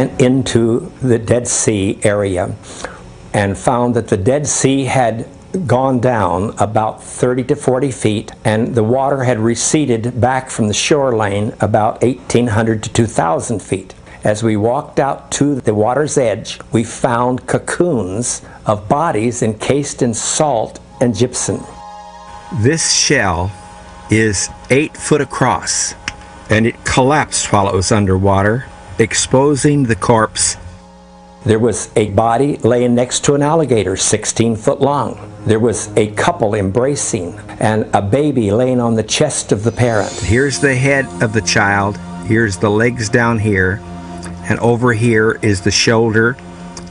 went into the Dead Sea area and found that the Dead Sea had gone down about 30 to 40 feet, and the water had receded back from the shoreline about 1,800 to 2,000 feet. As we walked out to the water's edge, we found cocoons of bodies encased in salt and gypsum. This shell is 8 foot across, and it collapsed while it was underwater, exposing the corpse. There was a body laying next to an alligator 16 foot long. There was a couple embracing and a baby laying on the chest of the parent. Here's the head of the child, here's the legs down here, and over here is the shoulder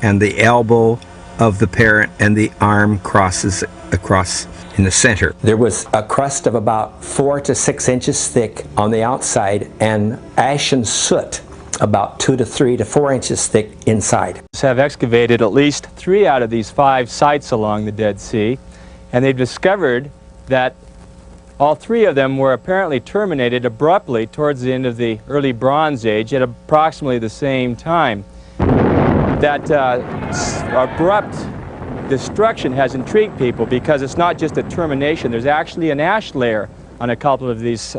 and the elbow of the parent, and the arm crosses across in the center. There was a crust of about 4 to 6 inches thick on the outside, and ashen soot about 2 to 3 to 4 inches thick inside. Have excavated at least 3 out of these 5 sites along the Dead Sea, and they've discovered that all 3 of them were apparently terminated abruptly towards the end of the early Bronze Age at approximately the same time. That abrupt destruction has intrigued people because it's not just a termination. There's actually an ash layer on a couple of these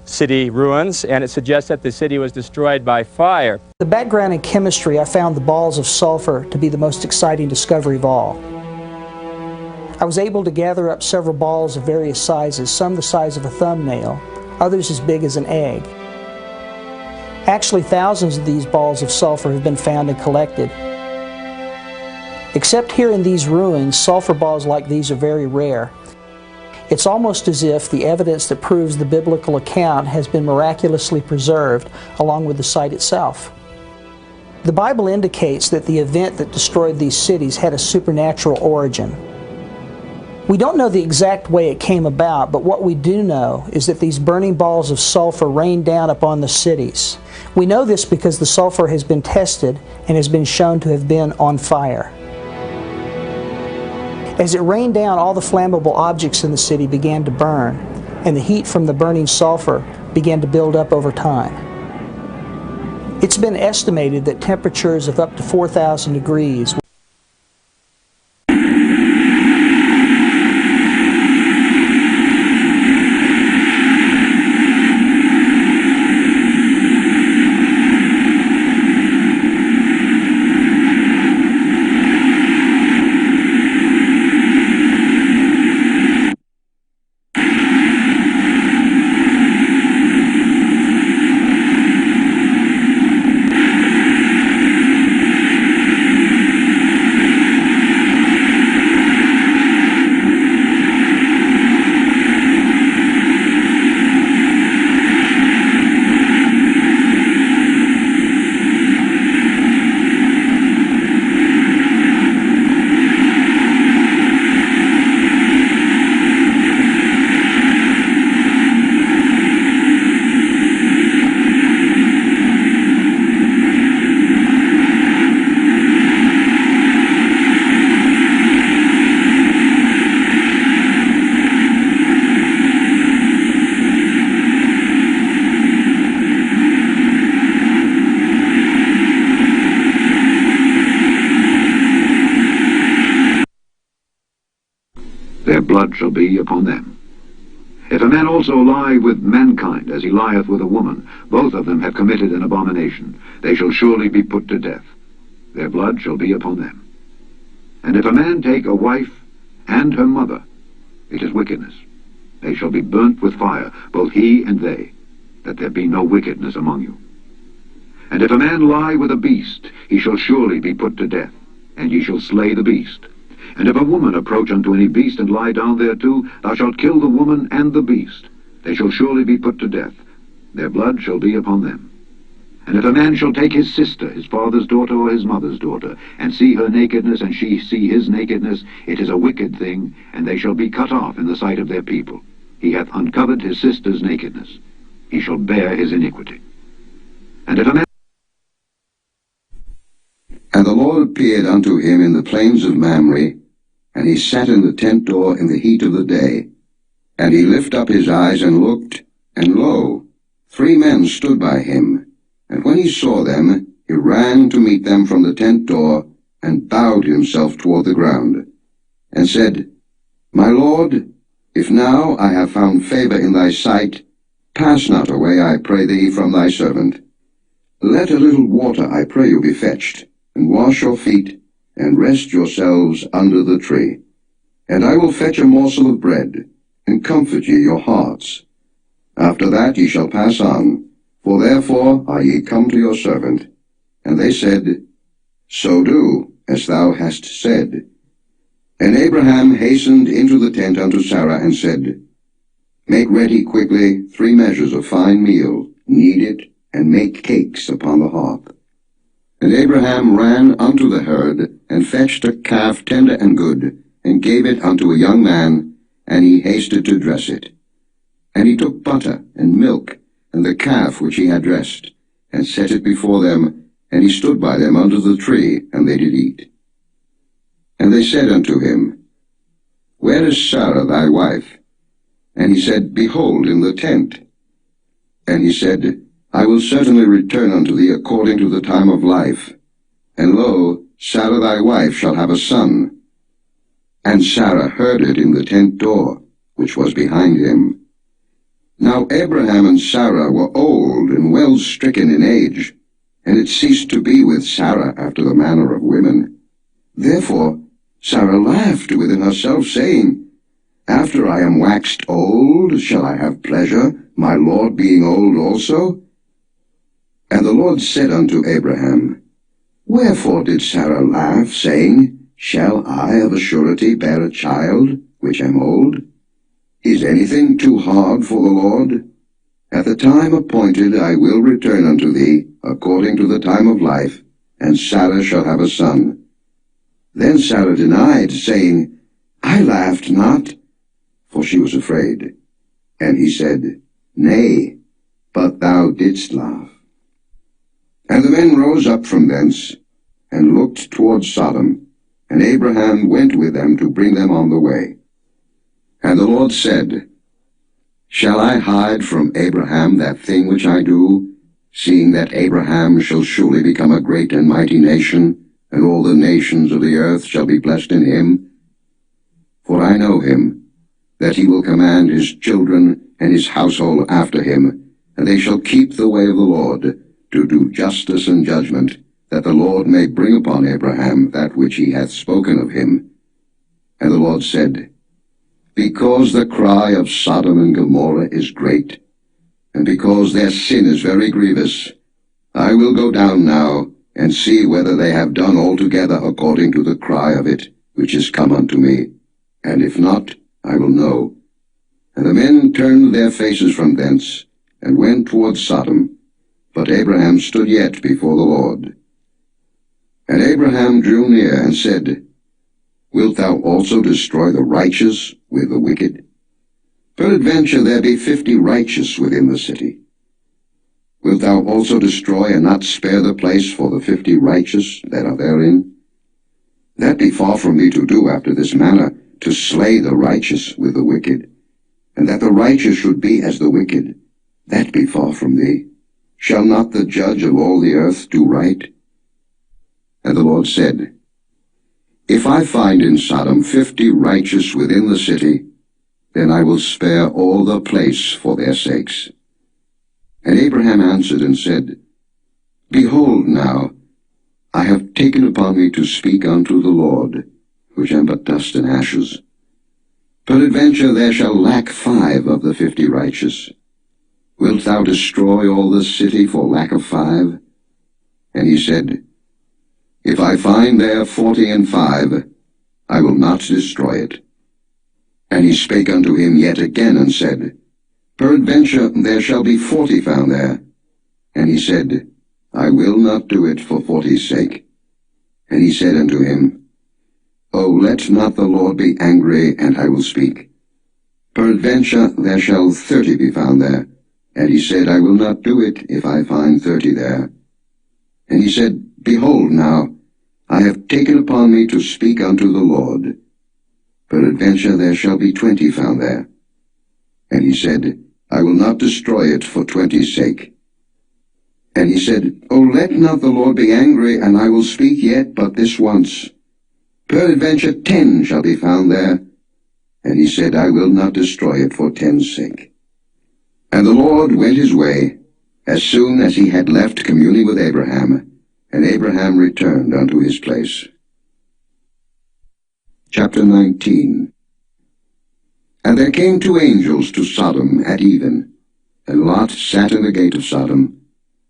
city ruins, and it suggests that the city was destroyed by fire. The background in chemistry, I found the balls of sulfur to be the most exciting discovery of all. I was able to gather up several balls of various sizes, some the size of a thumbnail, others as big as an egg. Actually, thousands of these balls of sulfur have been found and collected. Except here in these ruins, sulfur balls like these are very rare. It's almost as if the evidence that proves the biblical account has been miraculously preserved along with the site itself. The Bible indicates that the event that destroyed these cities had a supernatural origin. We don't know the exact way it came about, but what we do know is that these burning balls of sulfur rained down upon the cities. We know this because the sulfur has been tested and has been shown to have been on fire. As it rained down, all the flammable objects in the city began to burn, and the heat from the burning sulfur began to build up over time. It's been estimated that temperatures of up to 4,000 degrees their blood shall be upon them. If a man also lie with mankind, as he lieth with a woman, both of them have committed an abomination. They shall surely be put to death. Their blood shall be upon them. And if a man take a wife and her mother, it is wickedness. They shall be burnt with fire, both he and they, that there be no wickedness among you. And if a man lie with a beast, he shall surely be put to death, and ye shall slay the beast. And if a woman approach unto any beast and lie down thereto, thou shalt kill the woman and the beast. They shall surely be put to death. Their blood shall be upon them. And if a man shall take his sister, his father's daughter or his mother's daughter, and see her nakedness, and she see his nakedness, it is a wicked thing, and they shall be cut off in the sight of their people. He hath uncovered his sister's nakedness. He shall bear his iniquity. And if a man... And the Lord appeared unto him in the plains of Mamre, and he sat in the tent door in the heat of the day. And he lift up his eyes and looked, and lo, 3 men stood by him. And when he saw them, he ran to meet them from the tent door, and bowed himself toward the ground, and said, My Lord, if now I have found favor in thy sight, pass not away, I pray thee, from thy servant. Let a little water, I pray you, be fetched, and wash your feet, and rest yourselves under the tree. And I will fetch a morsel of bread, and comfort ye your hearts. After that ye shall pass on, for therefore are ye come to your servant. And they said, So do, as thou hast said. And Abraham hastened into the tent unto Sarah, and said, Make ready quickly 3 measures of fine meal, knead it, and make cakes upon the hearth. And Abraham ran unto the herd, and fetched a calf tender and good, and gave it unto a young man, and he hasted to dress it. And he took butter and milk, and the calf which he had dressed, and set it before them, and he stood by them under the tree, and they did eat. And they said unto him, Where is Sarah thy wife? And he said, Behold, in the tent. And he said, I will certainly return unto thee according to the time of life. And lo, Sarah thy wife shall have a son. And Sarah heard it in the tent door, which was behind him. Now Abraham and Sarah were old and well stricken in age, and it ceased to be with Sarah after the manner of women. Therefore Sarah laughed within herself, saying, After I am waxed old, shall I have pleasure, my Lord being old also? And the Lord said unto Abraham, Wherefore did Sarah laugh, saying, Shall I of a surety bear a child, which am old? Is anything too hard for the Lord? At the time appointed I will return unto thee, according to the time of life, and Sarah shall have a son. Then Sarah denied, saying, I laughed not, for she was afraid. And he said, Nay, but thou didst laugh. And the men rose up from thence, and looked toward Sodom, and Abraham went with them to bring them on the way. And the Lord said, Shall I hide from Abraham that thing which I do, seeing that Abraham shall surely become a great and mighty nation, and all the nations of the earth shall be blessed in him? For I know him, that he will command his children and his household after him, and they shall keep the way of the Lord, to do justice and judgment, that the Lord may bring upon Abraham that which he hath spoken of him. And the Lord said, Because the cry of Sodom and Gomorrah is great, and because their sin is very grievous, I will go down now, and see whether they have done altogether according to the cry of it, which is come unto me. And if not, I will know. And the men turned their faces from thence, and went toward Sodom. But Abraham stood yet before the Lord. And Abraham drew near, and said, Wilt thou also destroy the righteous with the wicked? Peradventure there be 50 righteous within the city. Wilt thou also destroy and not spare the place for the 50 righteous that are therein? That be far from me to do after this manner, to slay the righteous with the wicked, and that the righteous should be as the wicked. That be far from thee. Shall not the judge of all the earth do right? And the Lord said, If I find in Sodom 50 righteous within the city, then I will spare all the place for their sakes. And Abraham answered and said, Behold now, I have taken upon me to speak unto the Lord, which am but dust and ashes. Peradventure there shall lack 5 of the 50 righteous. Wilt thou destroy all the city for lack of 5? And he said, If I find there 40 and 5, I will not destroy it. And he spake unto him yet again, and said, Peradventure there shall be 40 found there. And he said, I will not do it for 40's sake. And he said unto him, O let not the Lord be angry, and I will speak. Peradventure there shall 30 be found there. And he said, I will not do it if I find 30 there. And he said, Behold now, I have taken upon me to speak unto the Lord. Peradventure there shall be 20 found there. And he said, I will not destroy it for 20's sake. And he said, O let not the Lord be angry, and I will speak yet but this once. Peradventure 10 shall be found there. And he said, I will not destroy it for 10's sake. And the Lord went his way, as soon as he had left communing with Abraham, and Abraham returned unto his place. Chapter 19. And there came 2 angels to Sodom at even, and Lot sat in the gate of Sodom.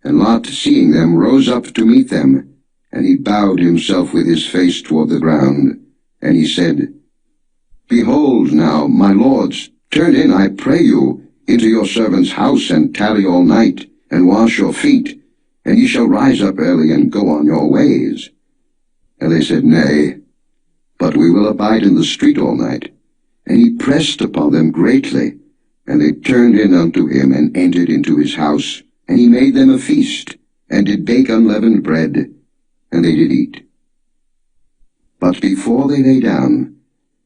And Lot, seeing them, rose up to meet them, and he bowed himself with his face toward the ground. And he said, Behold now, my lords, turn in, I pray you, into your servant's house, and tarry all night, and wash your feet, and ye shall rise up early, and go on your ways. And they said, Nay, but we will abide in the street all night. And he pressed upon them greatly, and they turned in unto him, and entered into his house. And he made them a feast, and did bake unleavened bread, and they did eat. But before they lay down,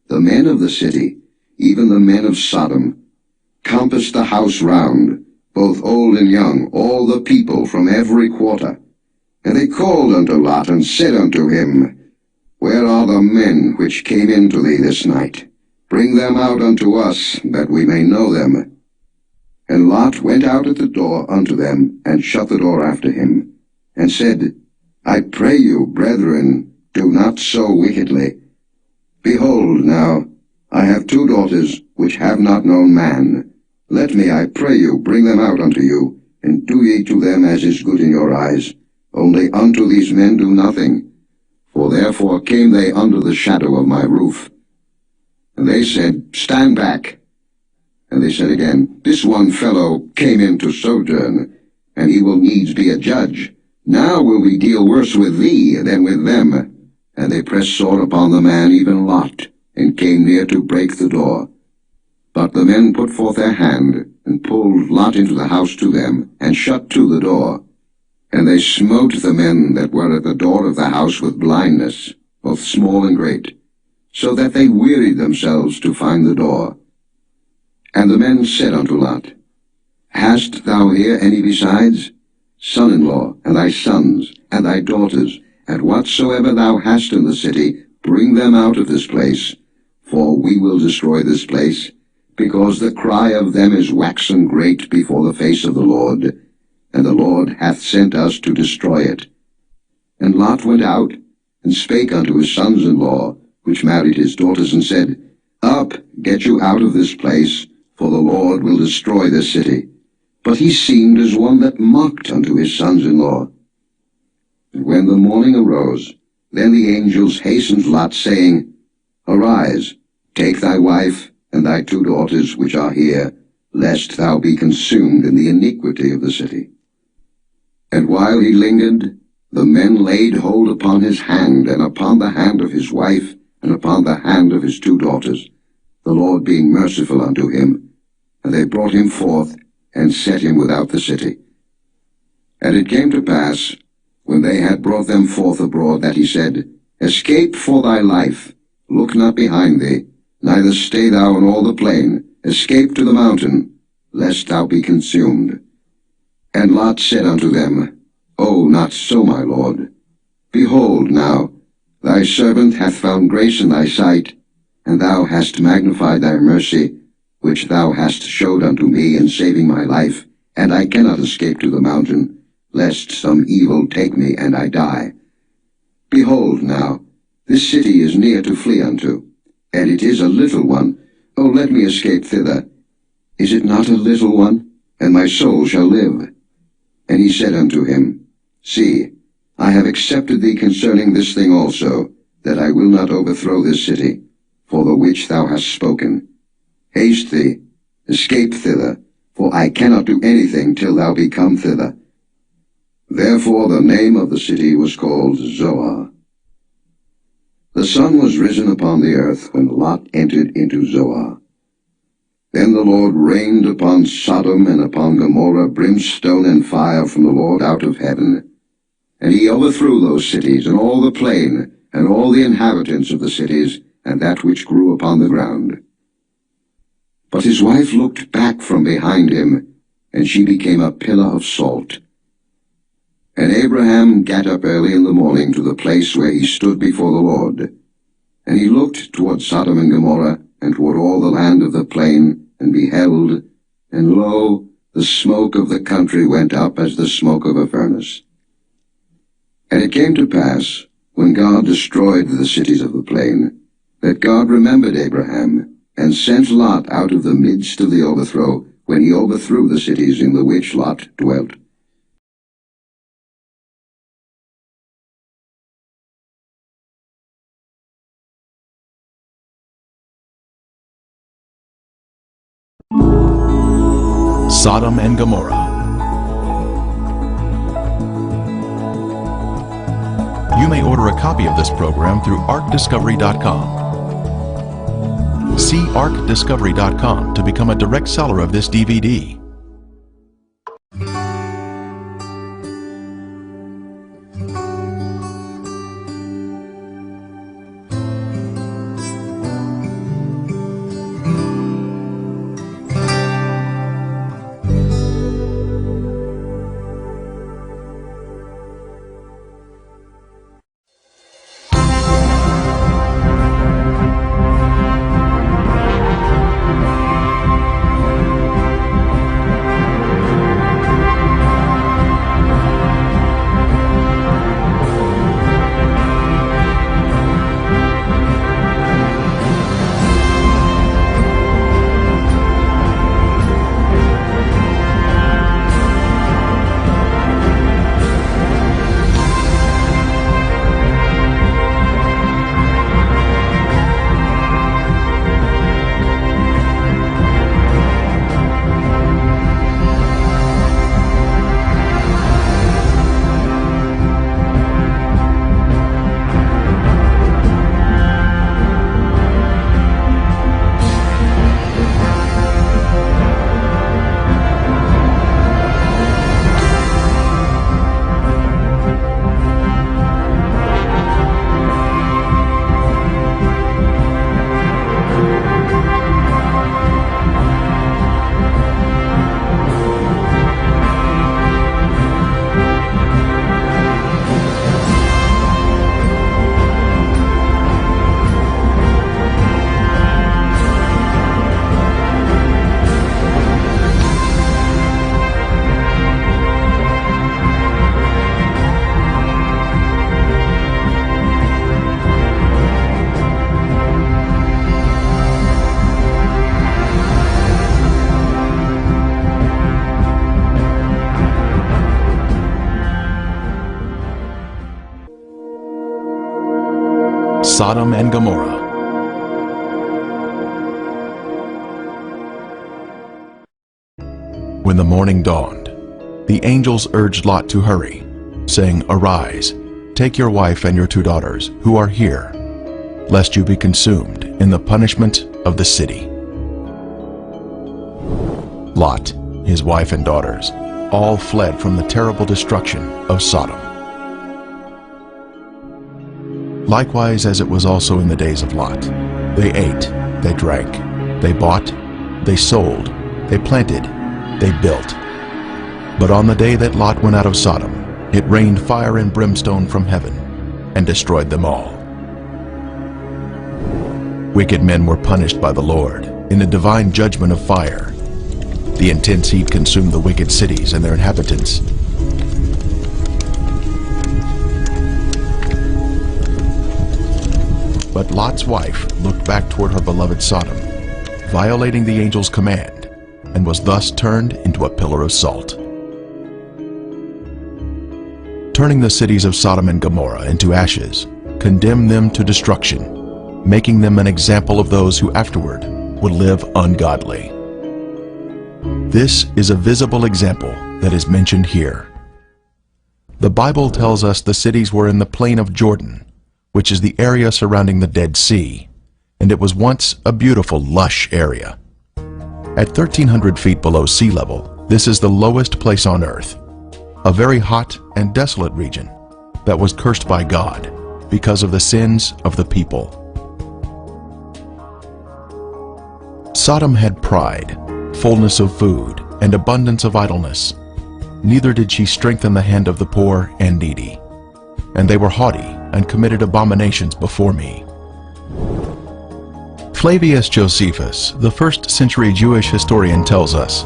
the men of the city, even the men of Sodom, compassed the house round, both old and young, all the people from every quarter. And they called unto Lot, and said unto him, Where are the men which came into thee this night? Bring them out unto us, that we may know them. And Lot went out at the door unto them, and shut the door after him, and said, I pray you, brethren, do not so wickedly. Behold now, I have 2 daughters, which have not known man. Let me, I pray you, bring them out unto you, and do ye to them as is good in your eyes. Only unto these men do nothing, for therefore came they under the shadow of my roof. And they said, Stand back. And they said again, This one fellow came in to sojourn, and he will needs be a judge. Now will we deal worse with thee than with them. And they pressed sore upon the man, even Lot, and came near to break the door. But the men put forth their hand, and pulled Lot into the house to them, and shut to the door. And they smote the men that were at the door of the house with blindness, both small and great, so that they wearied themselves to find the door. And the men said unto Lot, Hast thou here any besides? Son-in-law, and thy sons, and thy daughters, and whatsoever thou hast in the city, bring them out of this place, for we will destroy this place, because the cry of them is waxen great before the face of the Lord, and the Lord hath sent us to destroy it. And Lot went out, and spake unto his sons-in-law, which married his daughters, and said, Up, get you out of this place, for the Lord will destroy this city. But he seemed as one that mocked unto his sons-in-law. And when the morning arose, then the angels hastened Lot, saying, Arise, take thy wife, and thy 2 daughters which are here, lest thou be consumed in the iniquity of the city. And while he lingered, the men laid hold upon his hand, and upon the hand of his wife, and upon the hand of his 2 daughters, the Lord being merciful unto him. And they brought him forth, and set him without the city. And it came to pass, when they had brought them forth abroad, that he said, Escape for thy life, look not behind thee, neither stay thou in all the plain, escape to the mountain, lest thou be consumed. And Lot said unto them, O, not so, my lord. Behold now, thy servant hath found grace in thy sight, and thou hast magnified thy mercy, which thou hast showed unto me in saving my life, and I cannot escape to the mountain, lest some evil take me, and I die. Behold now, this city is near to flee unto, and it is a little one. O let me escape thither. Is it not a little one? And my soul shall live. And he said unto him, See, I have accepted thee concerning this thing also, that I will not overthrow this city, for the which thou hast spoken. Haste thee, escape thither, for I cannot do anything till thou be come thither. Therefore the name of the city was called Zoar. The sun was risen upon the earth when Lot entered into Zoar. Then the Lord rained upon Sodom and upon Gomorrah brimstone and fire from the Lord out of heaven. And he overthrew those cities, and all the plain, and all the inhabitants of the cities, and that which grew upon the ground. But his wife looked back from behind him, and she became a pillar of salt. And Abraham gat up early in the morning to the place where he stood before the Lord. And he looked toward Sodom and Gomorrah, and toward all the land of the plain, and beheld, and lo, the smoke of the country went up as the smoke of a furnace. And it came to pass, when God destroyed the cities of the plain, that God remembered Abraham, and sent Lot out of the midst of the overthrow, when he overthrew the cities in the which Lot dwelt. Sodom and Gomorrah. You may order a copy of this program through ArkDiscovery.com. See ArkDiscovery.com to become a direct seller of this DVD. Sodom and Gomorrah. When the morning dawned, the angels urged Lot to hurry, saying, "Arise, take your wife and your 2 daughters, who are here, lest you be consumed in the punishment of the city." Lot, his wife and daughters, all fled from the terrible destruction of Sodom. Likewise as it was also in the days of Lot, they ate, they drank, they bought, they sold, they planted, they built. But on the day that Lot went out of Sodom, it rained fire and brimstone from heaven, and destroyed them all. Wicked men were punished by the Lord in a divine judgment of fire. The intense heat consumed the wicked cities and their inhabitants. But Lot's wife looked back toward her beloved Sodom, violating the angel's command, and was thus turned into a pillar of salt. Turning the cities of Sodom and Gomorrah into ashes, condemned them to destruction, making them an example of those who afterward would live ungodly. This is a visible example that is mentioned here. The Bible tells us the cities were in the plain of Jordan, which is the area surrounding the Dead Sea, and it was once a beautiful, lush area. At 1,300 feet below sea level, this is the lowest place on earth, a very hot and desolate region that was cursed by God because of the sins of the people. Sodom had pride, fullness of food, and abundance of idleness. neither did she strengthen the hand of the poor and needy. And they were haughty, and committed abominations before me. Flavius Josephus, the first-century Jewish historian, tells us,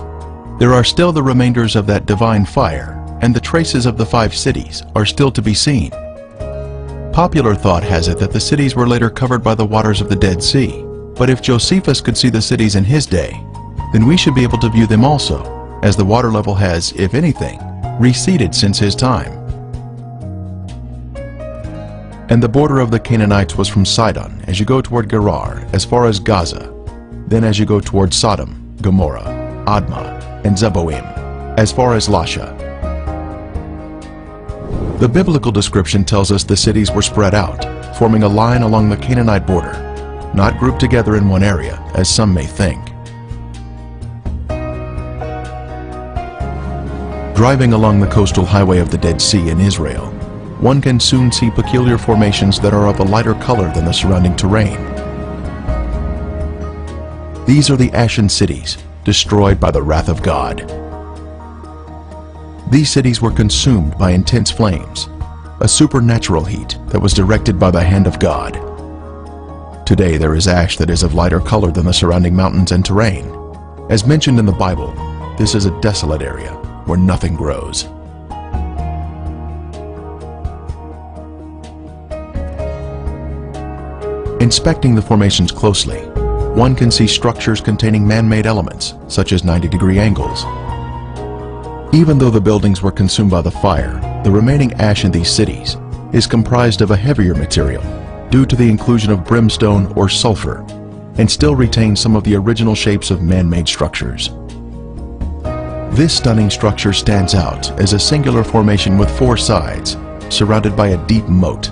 "There are still the remainders of that divine fire, and the traces of the 5 cities are still to be seen." Popular thought has it that the cities were later covered by the waters of the Dead Sea, but if Josephus could see the cities in his day, then we should be able to view them also, as the water level has, if anything, receded since his time. And the border of the Canaanites was from Sidon, as you go toward Gerar, as far as Gaza, then as you go toward Sodom, Gomorrah, Admah, and Zeboim, as far as Lasha. The biblical description tells us the cities were spread out, forming a line along the Canaanite border, not grouped together in one area, as some may think. Driving along the coastal highway of the Dead Sea in Israel, one can soon see peculiar formations that are of a lighter color than the surrounding terrain. These are the Ashen cities, destroyed by the wrath of God. These cities were consumed by intense flames, a supernatural heat that was directed by the hand of God. Today there is ash that is of lighter color than the surrounding mountains and terrain. As mentioned in the Bible, this is a desolate area where nothing grows. Inspecting the formations closely, one can see structures containing man-made elements, such as 90-degree angles. Even though the buildings were consumed by the fire, the remaining ash in these cities is comprised of a heavier material due to the inclusion of brimstone or sulfur, and still retains some of the original shapes of man-made structures. This stunning structure stands out as a singular formation with 4 sides, surrounded by a deep moat.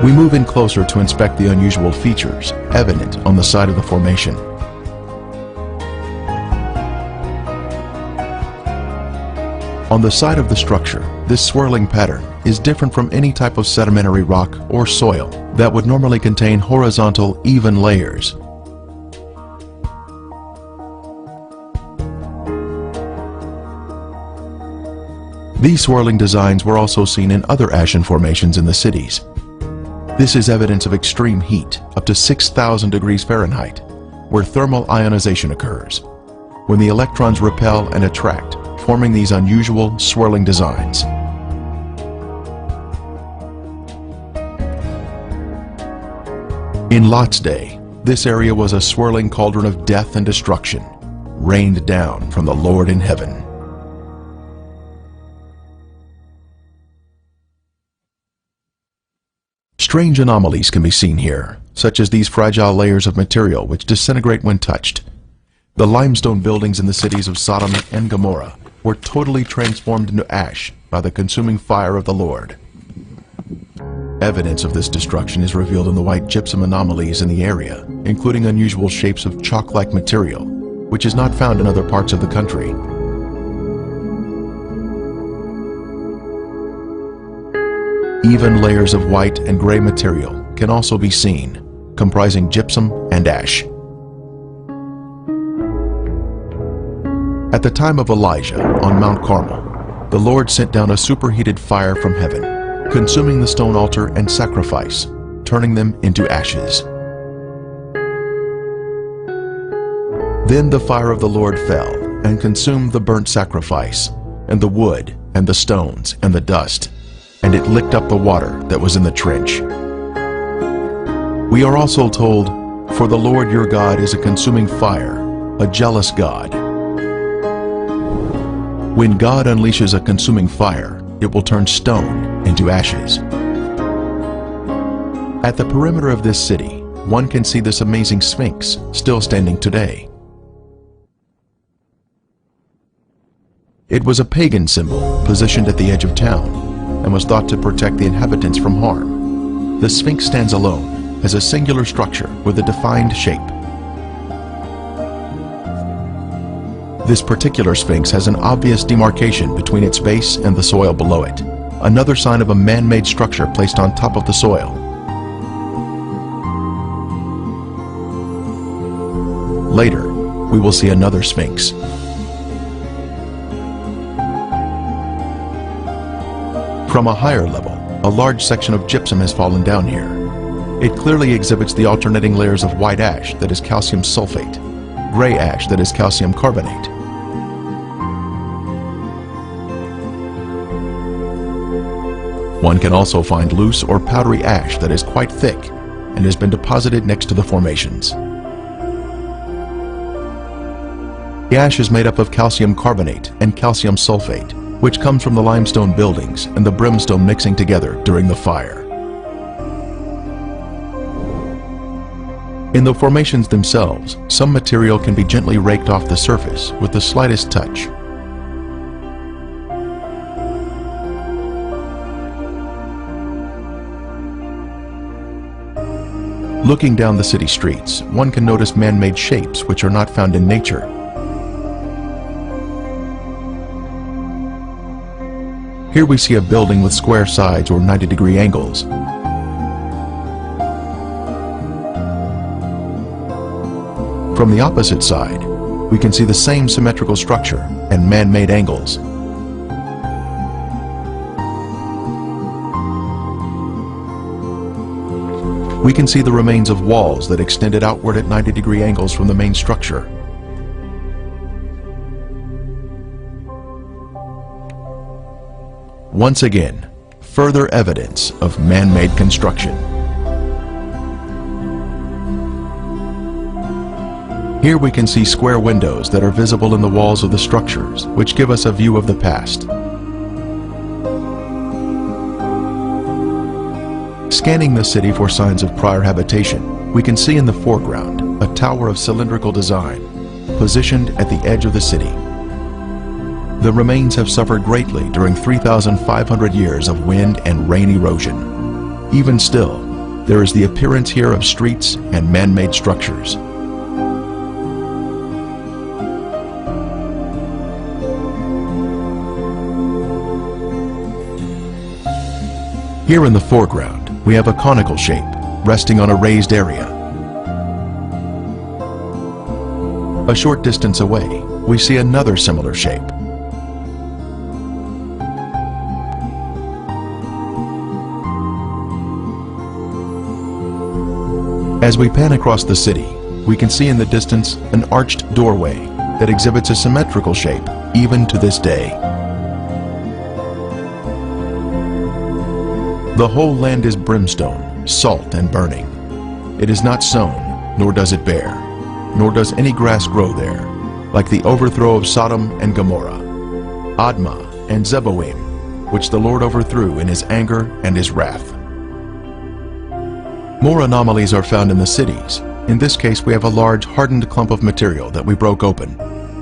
We move in closer to inspect the unusual features evident on the side of the formation. On the side of the structure, this swirling pattern is different from any type of sedimentary rock or soil that would normally contain horizontal, even layers. These swirling designs were also seen in other ashen formations in the cities. This is evidence of extreme heat, up to 6,000 degrees Fahrenheit, where thermal ionization occurs, when the electrons repel and attract, forming these unusual swirling designs. In Lot's day, this area was a swirling cauldron of death and destruction, rained down from the Lord in heaven. Strange anomalies can be seen here, such as these fragile layers of material which disintegrate when touched. The limestone buildings in the cities of Sodom and Gomorrah were totally transformed into ash by the consuming fire of the Lord. Evidence of this destruction is revealed in the white gypsum anomalies in the area, including unusual shapes of chalk-like material, which is not found in other parts of the country. Even layers of white and gray material can also be seen, comprising gypsum and ash. At the time of Elijah on Mount Carmel, the Lord sent down a superheated fire from heaven, consuming the stone altar and sacrifice, turning them into ashes. Then the fire of the Lord fell and consumed the burnt sacrifice, and the wood, and the stones, and the dust, and it licked up the water that was in the trench. We are also told, "For the Lord your God is a consuming fire, a jealous God." When God unleashes a consuming fire, it will turn stone into ashes. At the perimeter of this city, one can see this amazing Sphinx still standing today. It was a pagan symbol positioned at the edge of town, and was thought to protect the inhabitants from harm. The Sphinx stands alone as a singular structure with a defined shape. This particular Sphinx has an obvious demarcation between its base and the soil below it, another sign of a man-made structure placed on top of the soil. Later, we will see another sphinx. From a higher level, a large section of gypsum has fallen down here. It clearly exhibits the alternating layers of white ash, that is calcium sulfate, gray ash, that is calcium carbonate. One can also find loose or powdery ash that is quite thick and has been deposited next to the formations. The ash is made up of calcium carbonate and calcium sulfate, which comes from the limestone buildings and the brimstone mixing together during the fire. In the formations themselves, some material can be gently raked off the surface with the slightest touch. Looking down the city streets, one can notice man-made shapes which are not found in nature. Here we see a building with square sides or 90-degree angles. From the opposite side, we can see the same symmetrical structure and man-made angles. We can see the remains of walls that extended outward at 90-degree angles from the main structure. Once again, further evidence of man-made construction. Here we can see square windows that are visible in the walls of the structures, which give us a view of the past. Scanning the city for signs of prior habitation, we can see in the foreground a tower of cylindrical design, positioned at the edge of the city. The remains have suffered greatly during 3,500 years of wind and rain erosion. Even still, there is the appearance here of streets and man-made structures. Here in the foreground, we have a conical shape resting on a raised area. A short distance away, we see another similar shape. As we pan across the city, we can see in the distance an arched doorway that exhibits a symmetrical shape even to this day. The whole land is brimstone, salt and burning. It is not sown, nor does it bear, nor does any grass grow there, like the overthrow of Sodom and Gomorrah, Admah and Zeboim, which the Lord overthrew in his anger and his wrath. More anomalies are found in the cities. In this case, we have a large hardened clump of material that we broke open,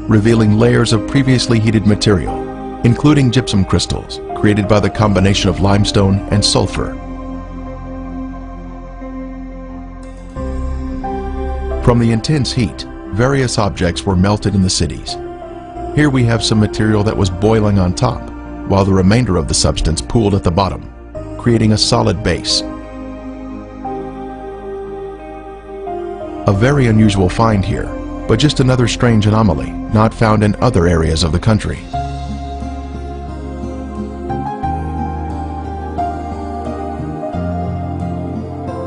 revealing layers of previously heated material, including gypsum crystals, created by the combination of limestone and sulfur. From the intense heat, various objects were melted in the cities. Here we have some material that was boiling on top, while the remainder of the substance pooled at the bottom, creating a solid base. A very unusual find here, but just another strange anomaly not found in other areas of the country.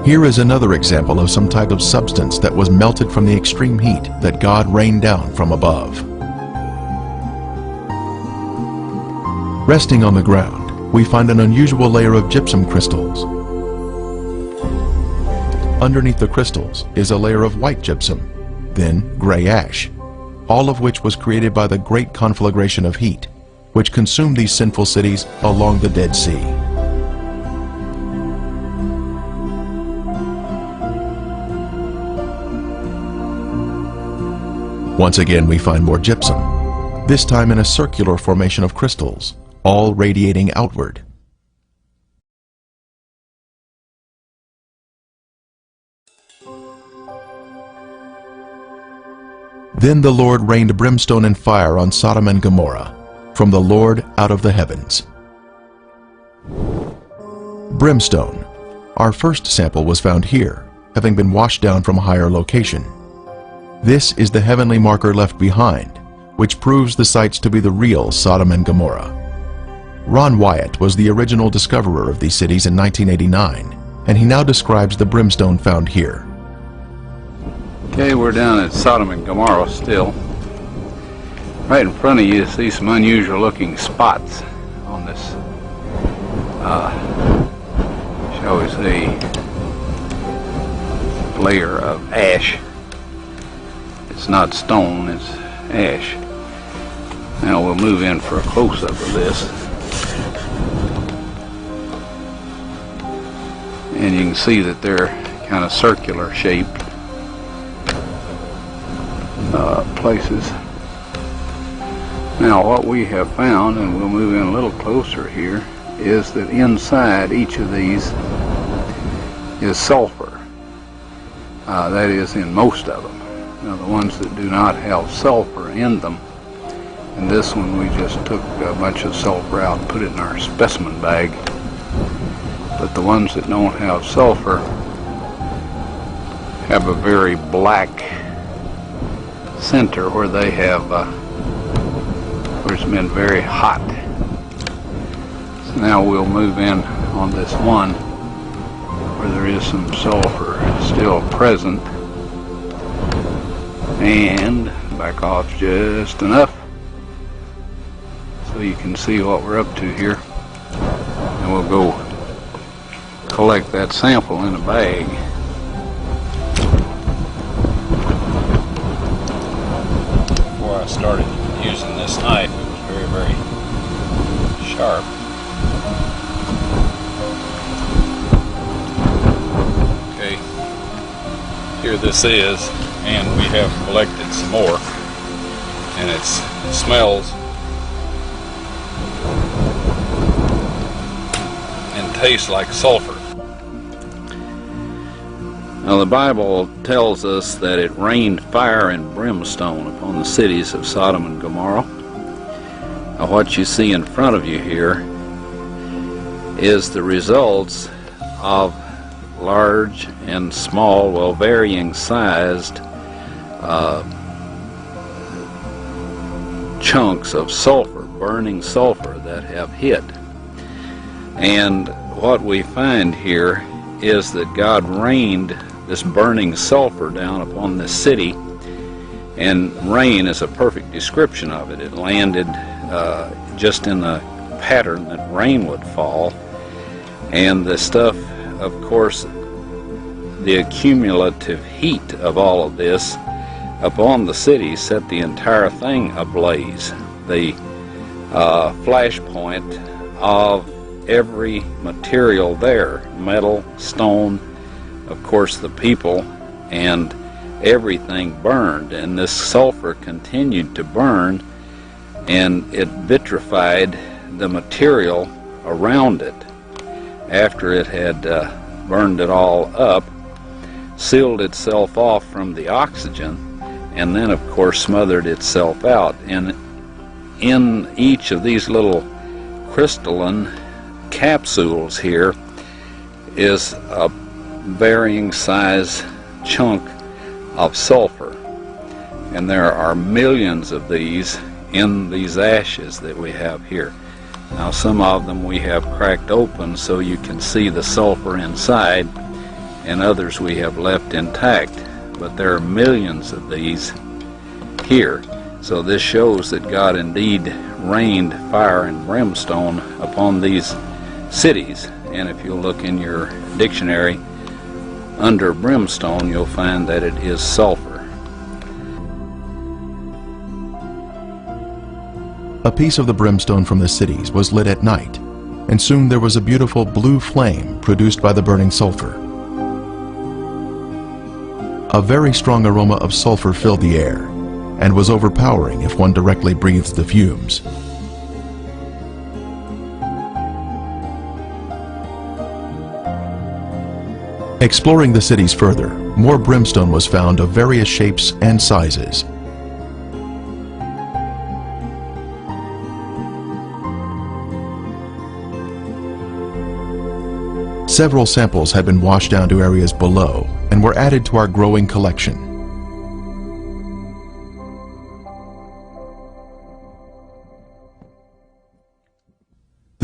Here is another example of some type of substance that was melted from the extreme heat that God rained down from above. Resting on the ground, we find an unusual layer of gypsum crystals. Underneath the crystals is a layer of white gypsum, then gray ash, all of which was created by the great conflagration of heat, which consumed these sinful cities along the Dead Sea. Once again, we find more gypsum, this time in a circular formation of crystals, all radiating outward. Then the Lord rained brimstone and fire on Sodom and Gomorrah, from the Lord out of the heavens. Brimstone. Our first sample was found here, having been washed down from a higher location. This is the heavenly marker left behind, which proves the sites to be the real Sodom and Gomorrah. Ron Wyatt was the original discoverer of these cities in 1989, and he now describes the brimstone found here. Okay, we're down at Sodom and Gomorrah still. Right in front of you see some unusual looking spots on this, shall we say, layer of ash. It's not stone, it's ash. Now we'll move in for a close-up of this. And you can see that they're kind of circular shaped places. Now what we have found, and we'll move in a little closer here, is that inside each of these is sulfur. That is in most of them. Now the ones that do not have sulfur in them, and this one we just took a bunch of sulfur out and put it in our specimen bag. But the ones that don't have sulfur have a very black center where they have where it's been very hot. So now we'll move in on this one where there is some sulfur still present, and back off just enough so you can see what we're up to here, and we'll go collect that sample in a bag. Before I started using this knife, it was very, very sharp. Okay, here this is, and we have collected some more, and it smells and tastes like sulfur. Now the Bible tells us that it rained fire and brimstone upon the cities of Sodom and Gomorrah. Now what you see in front of you here is the results of large and small, well, varying sized chunks of sulfur, burning sulfur that have hit. And what we find here is that God rained this burning sulfur down upon this city, and rain is a perfect description of it. It landed just in the pattern that rain would fall, and the stuff, of course, the accumulative heat of all of this upon the city set the entire thing ablaze. The flashpoint of every material there, metal, stone, of course the people, and everything burned, and this sulfur continued to burn, and it vitrified the material around it after it had burned it all up, sealed itself off from the oxygen, and then of course smothered itself out. And in each of these little crystalline capsules here is a varying size chunk of sulfur, and there are millions of these in these ashes that we have here. Now some of them we have cracked open so you can see the sulfur inside, and others we have left intact, but there are millions of these here. So this shows that God indeed rained fire and brimstone upon these cities. And if you look in your dictionary under brimstone, you'll find that it is sulfur. A piece of the brimstone from the cities was lit at night, and soon there was a beautiful blue flame produced by the burning sulfur. A very strong aroma of sulfur filled the air, and was overpowering if one directly breathed the fumes. Exploring the cities further, more brimstone was found of various shapes and sizes. Several samples had been washed down to areas below and were added to our growing collection.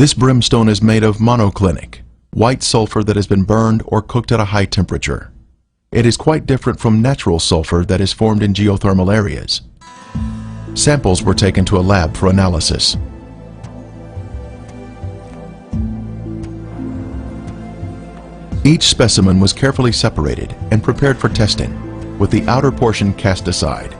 This brimstone is made of monoclinic, white sulfur that has been burned or cooked at a high temperature. It is quite different from natural sulfur that is formed in geothermal areas. Samples were taken to a lab for analysis. Each specimen was carefully separated and prepared for testing, with the outer portion cast aside.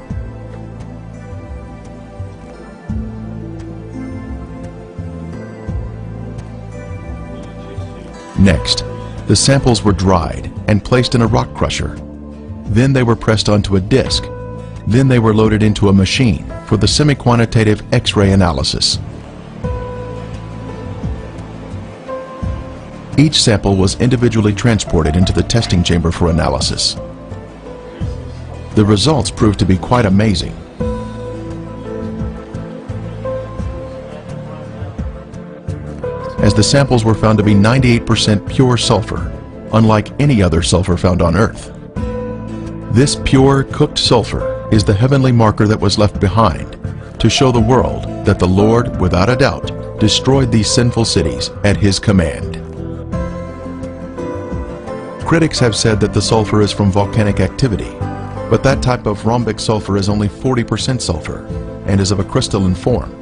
Next, the samples were dried and placed in a rock crusher. Then they were pressed onto a disc. Then they were loaded into a machine for the semi-quantitative X-ray analysis. Each sample was individually transported into the testing chamber for analysis. The results proved to be quite amazing. As the samples were found to be 98% pure sulfur, unlike any other sulfur found on Earth. This pure, cooked sulfur is the heavenly marker that was left behind to show the world that the Lord, without a doubt, destroyed these sinful cities at His command. Critics have said that the sulfur is from volcanic activity, but that type of rhombic sulfur is only 40% sulfur and is of a crystalline form,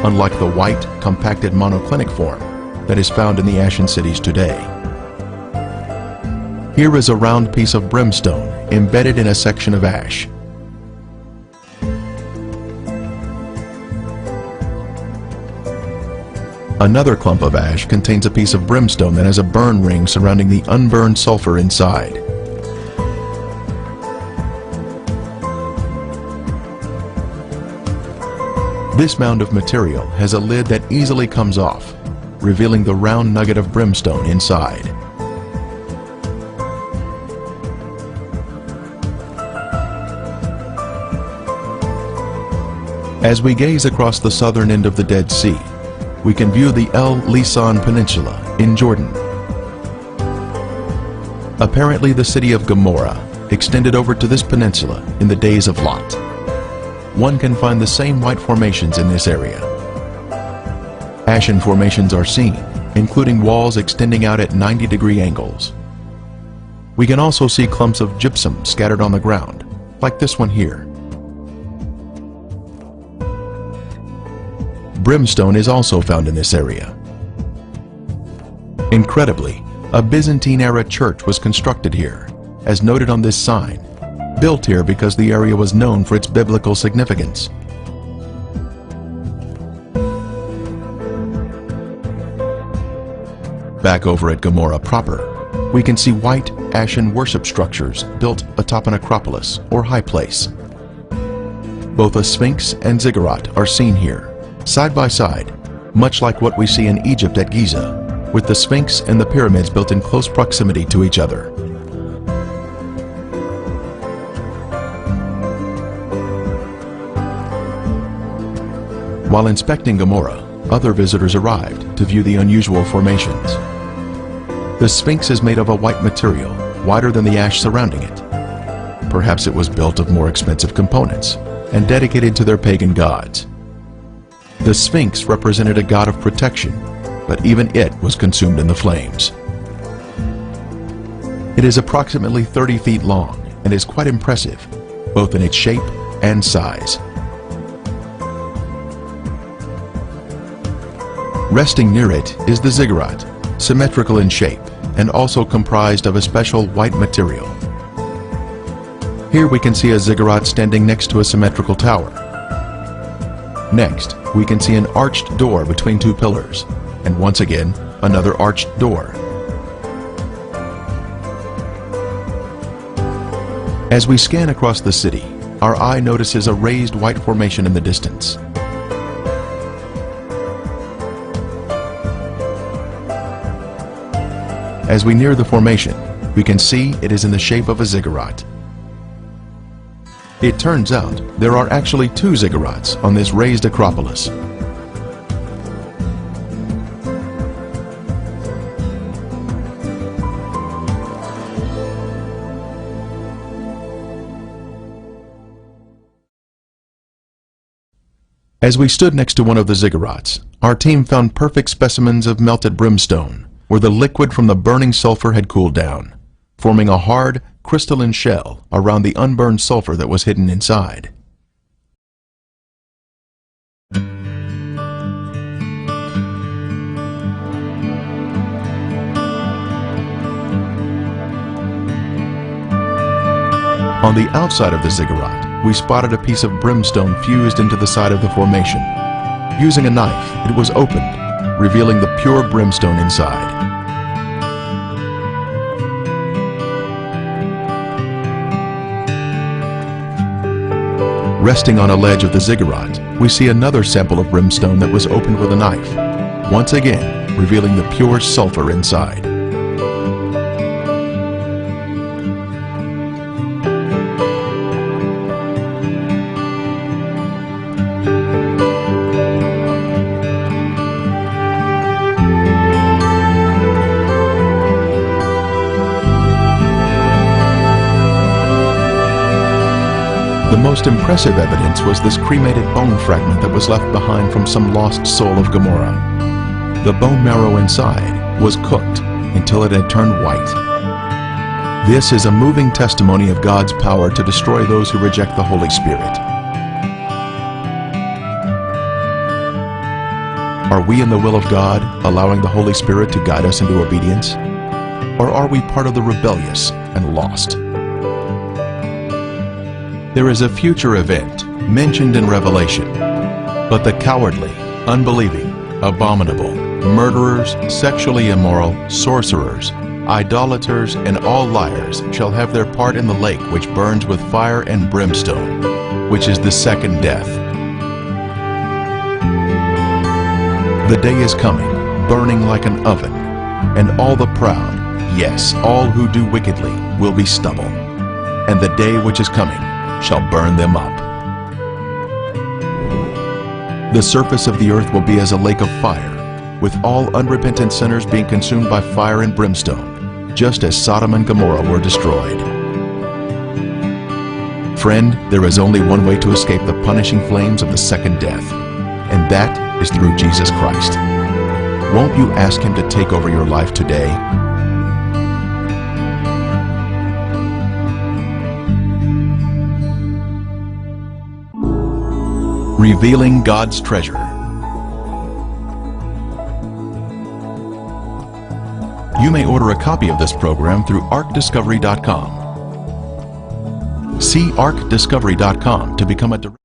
unlike the white, compacted monoclinic form that is found in the ashen cities today. Here is a round piece of brimstone embedded in a section of ash. Another clump of ash contains a piece of brimstone that has a burn ring surrounding the unburned sulfur inside. This mound of material has a lid that easily comes off, revealing the round nugget of brimstone inside. As we gaze across the southern end of the Dead Sea, we can view the El Lisan Peninsula in Jordan. Apparently the city of Gomorrah extended over to this peninsula in the days of Lot. One can find the same white formations in this area. Ashen formations are seen, including walls extending out at 90-degree angles. We can also see clumps of gypsum scattered on the ground, like this one here. Brimstone is also found in this area. Incredibly, a Byzantine-era church was constructed here, as noted on this sign, built here because the area was known for its biblical significance. Back over at Gomorrah proper, we can see white, ashen worship structures built atop an acropolis or high place. Both a sphinx and ziggurat are seen here, side by side, much like what we see in Egypt at Giza, with the sphinx and the pyramids built in close proximity to each other. While inspecting Gomorrah, other visitors arrived to view the unusual formations. The Sphinx is made of a white material, whiter than the ash surrounding it. Perhaps it was built of more expensive components and dedicated to their pagan gods. The Sphinx represented a god of protection, but even it was consumed in the flames. It is approximately 30 feet long and is quite impressive, both in its shape and size. Resting near it is the ziggurat, symmetrical in shape and also comprised of a special white material. Here we can see a ziggurat standing next to a symmetrical tower. Next, we can see an arched door between two pillars, and once again, another arched door. As we scan across the city, our eye notices a raised white formation in the distance. As we near the formation, we can see it is in the shape of a ziggurat. It turns out there are actually two ziggurats on this raised acropolis. As we stood next to one of the ziggurats, our team found perfect specimens of melted brimstone, where the liquid from the burning sulfur had cooled down, forming a hard, crystalline shell around the unburned sulfur that was hidden inside. On the outside of the ziggurat, we spotted a piece of brimstone fused into the side of the formation. Using a knife, it was opened, revealing the pure brimstone inside. Resting on a ledge of the ziggurat, we see another sample of brimstone that was opened with a knife, once again revealing the pure sulfur inside. The most impressive evidence was this cremated bone fragment that was left behind from some lost soul of Gomorrah. The bone marrow inside was cooked until it had turned white. This is a moving testimony of God's power to destroy those who reject the Holy Spirit. Are we in the will of God, allowing the Holy Spirit to guide us into obedience? Or are we part of the rebellious and lost? There is a future event mentioned in Revelation, but the cowardly, unbelieving, abominable, murderers, sexually immoral, sorcerers, idolaters, and all liars shall have their part in the lake which burns with fire and brimstone, which is the second death. The day is coming, burning like an oven, and all the proud, yes, all who do wickedly, will be stubble. And the day which is coming shall burn them up. The surface of the earth will be as a lake of fire, with all unrepentant sinners being consumed by fire and brimstone, just as Sodom and Gomorrah were destroyed. Friend, there is only one way to escape the punishing flames of the second death, and that is through Jesus Christ. Won't you ask Him to take over your life today? Revealing God's treasure. You may order a copy of this program through arkdiscovery.com. See arkdiscovery.com to become a direct